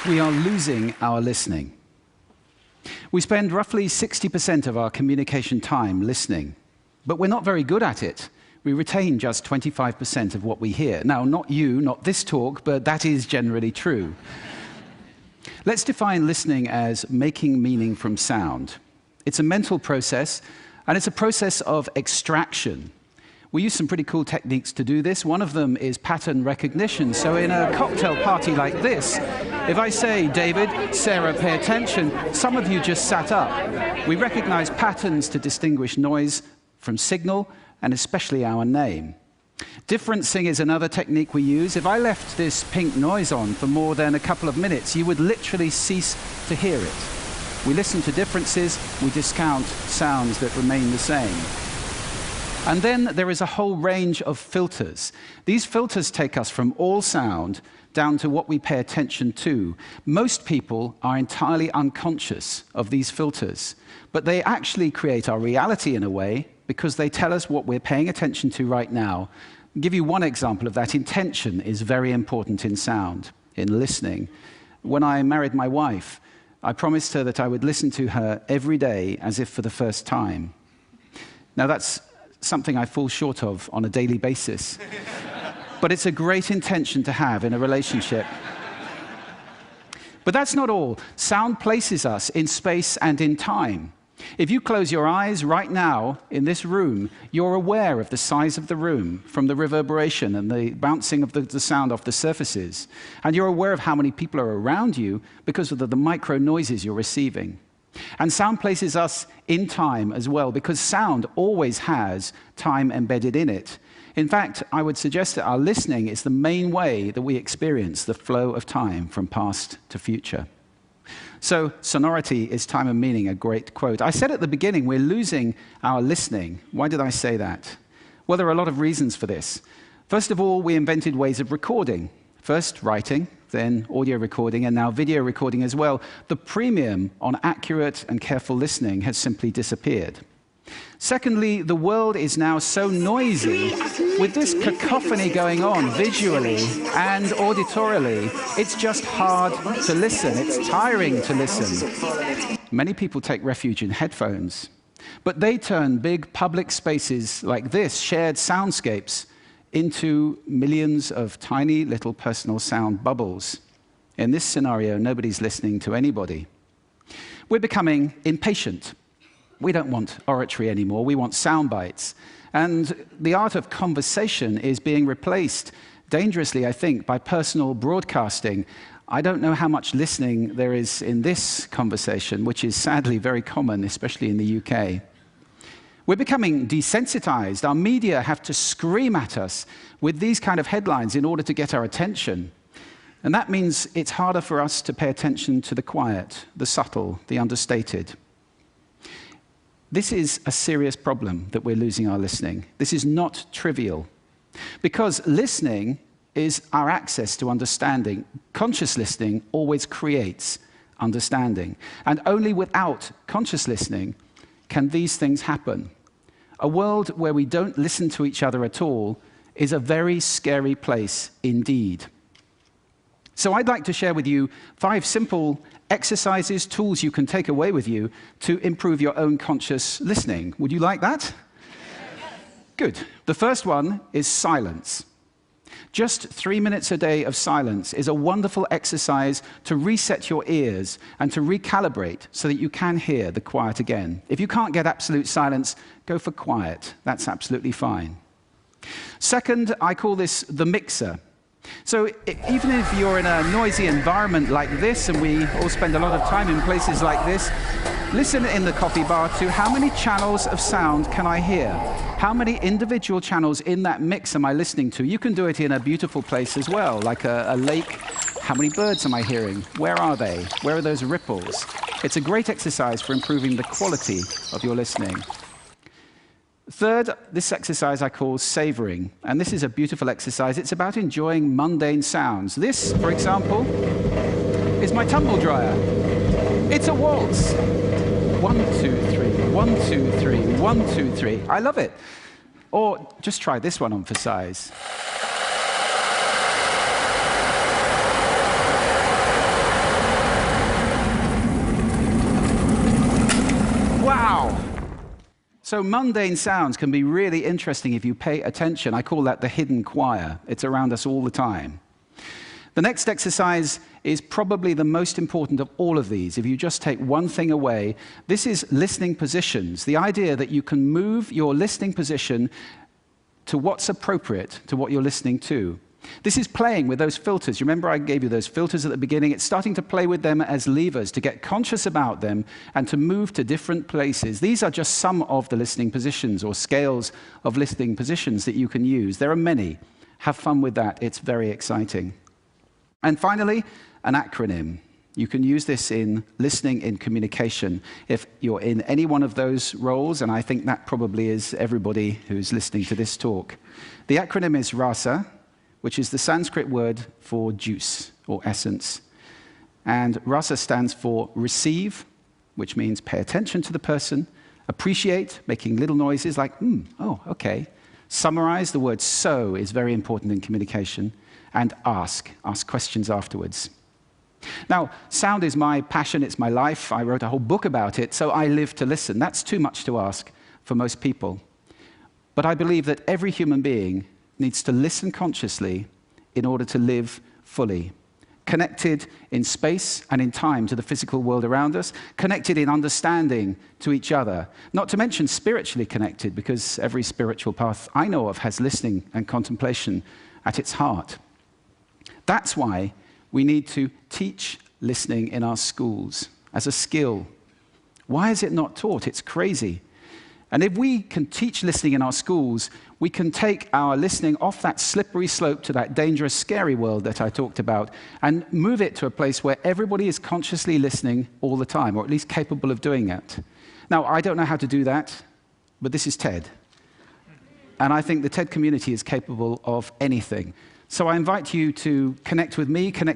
We are losing our listening. We spend roughly 60% of our communication time listening, but we're not very good at it. We retain just 25% of what we hear. Now, not you, not this talk, but that is generally true. Let's define listening as making meaning from sound. It's a mental process, and it's a process of extraction. We use some pretty cool techniques to do this. One of them is pattern recognition. So in a cocktail party like this, if I say, David, Sarah, pay attention, some of you just sat up. We recognize patterns to distinguish noise from signal, and especially our name. Differencing is another technique we use. If I left this pink noise on for more than a couple of minutes, you would literally cease to hear it. We listen to differences, we discount sounds that remain the same. And then there is a whole range of filters. These filters take us from all sound down to what we pay attention to. Most people are entirely unconscious of these filters, but they actually create our reality in a way because they tell us what we're paying attention to right now. I'll give you one example of that. Intention is very important in sound, in listening. When I married my wife, I promised her that I would listen to her every day as if for the first time. Now that's something I fall short of on a daily basis. But it's a great intention to have in a relationship. But that's not all. Sound places us in space and in time. If you close your eyes right now in this room, you're aware of the size of the room from the reverberation and the bouncing of the sound off the surfaces. And you're aware of how many people are around you because of the micro noises you're receiving. And sound places us in time as well, because sound always has time embedded in it. In fact, I would suggest that our listening is the main way that we experience the flow of time from past to future. So, sonority is time and meaning, a great quote. I said at the beginning, we're losing our listening. Why did I say that? Well, there are a lot of reasons for this. First of all, we invented ways of recording. First, writing, then audio recording, and now video recording as well. The premium on accurate and careful listening has simply disappeared. Secondly, the world is now so noisy, with this cacophony going on visually and auditorily, it's just hard to listen. It's tiring to listen. Many people take refuge in headphones, but they turn big public spaces like this, shared soundscapes, into millions of tiny little personal sound bubbles. In this scenario, nobody's listening to anybody. We're becoming impatient. We don't want oratory anymore, we want sound bites. And the art of conversation is being replaced, dangerously, I think, by personal broadcasting. I don't know how much listening there is in this conversation, which is sadly very common, especially in the UK. We're becoming desensitized. Our media have to scream at us with these kind of headlines in order to get our attention. And that means it's harder for us to pay attention to the quiet, the subtle, the understated. This is a serious problem that we're losing our listening. This is not trivial. Because listening is our access to understanding. Conscious listening always creates understanding. And only without conscious listening can these things happen. A world where we don't listen to each other at all is a very scary place indeed. So I'd like to share with you 5 simple exercises, tools you can take away with you to improve your own conscious listening. Would you like that? Good. The first one is silence. Just 3 minutes a day of silence is a wonderful exercise to reset your ears and to recalibrate so that you can hear the quiet again. If you can't get absolute silence, go for quiet. That's absolutely fine. Second, I call this the mixer. So even if you're in a noisy environment like this, and we all spend a lot of time in places like this, listen in the coffee bar to how many channels of sound can I hear? How many individual channels in that mix am I listening to? You can do it in a beautiful place as well, like a lake. How many birds am I hearing? Where are they? Where are those ripples? It's a great exercise for improving the quality of your listening. Third, this exercise I call savoring, and this is a beautiful exercise. It's about enjoying mundane sounds. This, for example, is my tumble dryer. It's a waltz. 1, 2, 3, 1, 2, 3, 1, 2, 3. I love it. Or just try this one on for size. So mundane sounds can be really interesting if you pay attention. I call that the hidden choir. It's around us all the time. The next exercise is probably the most important of all of these. If you just take one thing away, this is listening positions. The idea that you can move your listening position to what's appropriate to what you're listening to. This is playing with those filters. You remember I gave you those filters at the beginning? It's starting to play with them as levers, to get conscious about them and to move to different places. These are just some of the listening positions or scales of listening positions that you can use. There are many. Have fun with that. It's very exciting. And finally, an acronym. You can use this in listening, in communication. If you're in any one of those roles, and I think that probably is everybody who's listening to this talk. The acronym is RASA, which is the Sanskrit word for juice or essence. And rasa stands for receive, which means pay attention to the person, appreciate, making little noises like, oh, okay. Summarize, the word so is very important in communication, and ask questions afterwards. Now, sound is my passion, it's my life. I wrote a whole book about it, so I live to listen. That's too much to ask for most people. But I believe that every human being needs to listen consciously in order to live fully, connected in space and in time to the physical world around us, connected in understanding to each other, not to mention spiritually connected, because every spiritual path I know of has listening and contemplation at its heart. That's why we need to teach listening in our schools as a skill. Why is it not taught? It's crazy. And if we can teach listening in our schools, we can take our listening off that slippery slope to that dangerous, scary world that I talked about and move it to a place where everybody is consciously listening all the time, or at least capable of doing it. Now, I don't know how to do that, but this is TED. And I think the TED community is capable of anything. So I invite you to connect with me, connect